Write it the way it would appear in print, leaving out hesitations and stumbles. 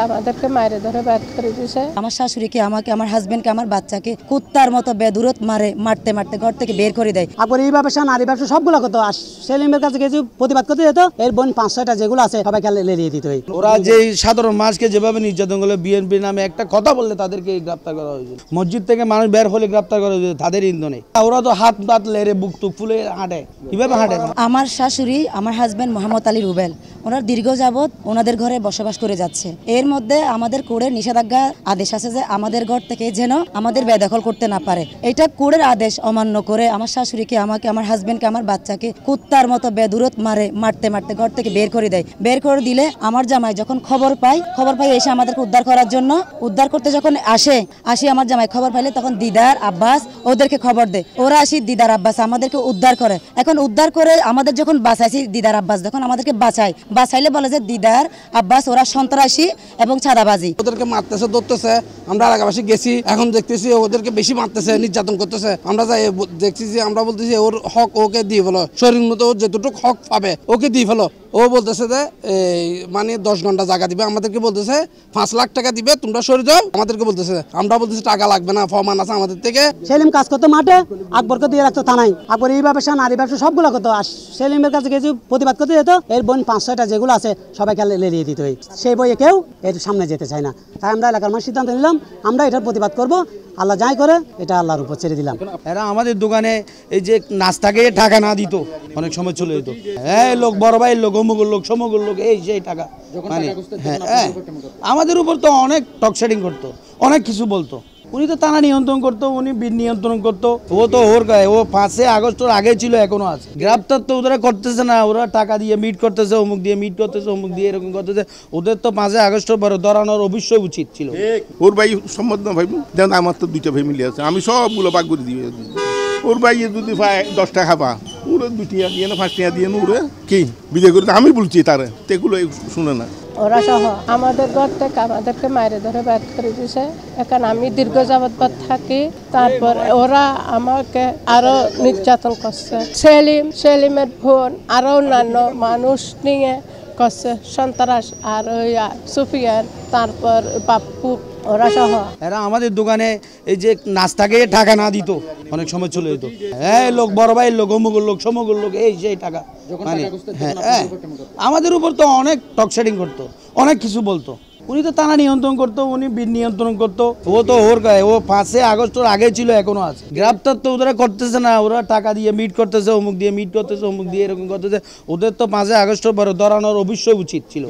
আমাদেরকে মারে ধরে বের করে দিয়েছে। আমার শাশুড়িকে, আমাকে, আমার হাজবেন্ডকে, আমার বাচ্চাকে কুত্তার মতো বেদুরত মারতে মারতে ঘর থেকে বের করে দেয়। আবার এই ব্যবসা, নারী ব্যবসা সবগুলো করতো। আর সেলিমের কাছে কিছু প্রতিবাদ করতে যেত, এর বোন 5-6টা যেগুলো আছে সবাইকে লেলিয়ে দিত। ওরা যে সাধারণ মানুষকে যেভাবে নির্যাতন করলো, বিএনপি নামে একটা কথা বললে তাদেরকে গ্রেপ্তার করা হয়েছিল। মসজিদ থেকে মানুষ বের হলে গ্রেপ্তার করা হয়েছে তাদের ইন্ধনে। ওরা তো হাত পাত লেরে বুক টুক ফুলে হাঁটে, কিভাবে হাঁটে? আমার শাশুড়ি, আমার হাজবেন্ড মোহাম্মদ আলী রুবেল, ওনার দীর্ঘ যাবৎ ওনাদের ঘরে বসবাস করে যাচ্ছে। এর মধ্যে আমাদের কোর্টের নিষেধাজ্ঞা আদেশ আছে যে আমাদের ঘর থেকে যেন আমাদের বেদখল করতে না পারে। এটা কোর্টের আদেশ অমান্য করে আমার শাশুড়িকে, আমাকে, আমার হাজবেন্ডকে, আমার বাচ্চাকে কুত্তার মতো বেদুরত মারতে মারতে ঘর থেকে বের করে দেয়। বের করে দিলে আমার জামাই যখন খবর পাই এসে আমাদেরকে উদ্ধার করার জন্য, উদ্ধার করতে যখন আসে আমার জামাই খবর পাইলে তখন দিদার আব্বাস ওদেরকে খবর দেয়। ওরা আসি দিদার আব্বাস আমাদেরকে উদ্ধার করে। এখন উদ্ধার করে আমাদের যখন বাঁচাইছি, দিদার আব্বাস যখন আমাদেরকে বাঁচাইলে বলে যে দিদার আব্বাস ওরা সন্ত্রাসী এবং ছাদাবাজি। ওদেরকে মারতেছে, ধরতেছে। আমরা এলাকাবাসী গেছি, এখন দেখতেছি ওদেরকে বেশি মারতেছে, নির্যাতন করতেছে। আমরা যাই দেখছি যে আমরা বলতেছি ওর হক ওকে দিয়ে ফেলো, শরীর মতো যেটুকু হক পাবে ওকে দিয়ে ফেলো। ও বলতেছে যে মানে 10 ঘন্টা জায়গা দিবে, আমাদেরকে বলতেছে 5 লাখ টাকা দিবে, তোমরা সরে যাও। আমাদেরকে বলতেছে, আমরা বলতেছি টাকা লাগবে না, ফরমান আছে আমাদের থেকে। সেলিম কাজ করতো মাঠে, আকবরকে দিয়ে রাখতো থানায়। আকবর এই ব্যবসা, নারী ব্যবসা সবগুলো করতো। আর সেলিমের কাছে কিছু প্রতিবাদ করতে যেত, এর বোন 5-6টা যেগুলো আছে সবাইকে লেলিয়ে দিত। সেই বইয়ে কেউ এর সামনে যেতে চায় না। তাই আমরা এলাকার মানুষ সিদ্ধান্ত নিলাম, আমরা এটার প্রতিবাদ করব। আল্লাহ যাই করে এটা আল্লাহর উপর ছেড়ে দিলাম। এরা আমাদের দোকানে এই যে নাস্তাকে টাকা না দিত, অনেক সময় চলে যেত। হ্যাঁ, লোক বড় ভাইয়ের লোক, অমুকের লোক, সমুকের লোক, এই সেই টাকা মানে হ্যাঁ আমাদের উপর তো অনেক টকশেডিং করতো, অনেক কিছু বলতো। উনি তো থানা নিয়ন্ত্রণ করতো, উনি বিড নিয়ন্ত্রণ করতো। ও তো ওর গায়ে, ও 5 আগস্টের আগে ছিল, এখনো আছে। গ্রেপ্তার তো ওরা করতেছে না, ওরা টাকা দিয়ে মিট করতেছে, অমুক দিয়ে মিট করতেছে, অমুক দিয়ে এরকম করতেছে। ওদের তো 5 আগস্টের পরে ধরানোর অবশ্যই উচিত ছিল। ওর ভাই সম্মত না ভাই, যেমন আমার তো 2টা ফ্যামিলি আছে, আমি সবগুলো ভাগ করে দিই। ওর ভাই যদি পায় 10 টাকা পা, ওরা 2 টাকা দিয়ে না 5 টাকা দিয়ে ওরে কি বিদায় করে আমি বলছি তারা, এগুলো শুনে না। ওরা সহ আমাদের ঘর থেকে আমাদেরকে মারে ধরে বের করে দিয়েছে। এখন আমি দীর্ঘ যাবৎ থাকি, তারপর ওরা আমাকে আরো নির্যাতন করছে। সেলিমের বোন আরো অন্যান্য মানুষ নিয়ে করছে সন্ত্রাস। আর ওই সুফিয়ান, তারপর বাপ্পু, ওরা সহ। এরা আমাদের দোকানে এই যে নাস্তাকে টাকা না দিত, অনেক সময় চলে যেত। হ্যাঁ, লোক বড় ভাইয়ের লোক, অমুকের লোক, সমুকের লোক, এই সেই টাকা মানে হ্যাঁ আমাদের উপর তো অনেক টকশেডিং করতো, অনেক কিছু বলতো। উনি তো থানা নিয়ন্ত্রণ করতো, উনি বিড নিয়ন্ত্রণ করতো। ও তো ওর গায়ে, ও 5 আগস্টের আগে ছিল, এখনো আছে। গ্রেপ্তার তো ওরা করতেছে না, ওরা টাকা দিয়ে মিট করতেছে, অমুক দিয়ে মিট করতেছে, অমুক দিয়ে এরকম করতেছে। ওদের তো 5 আগস্টের পরে ধরানোর অবশ্যই উচিত ছিল।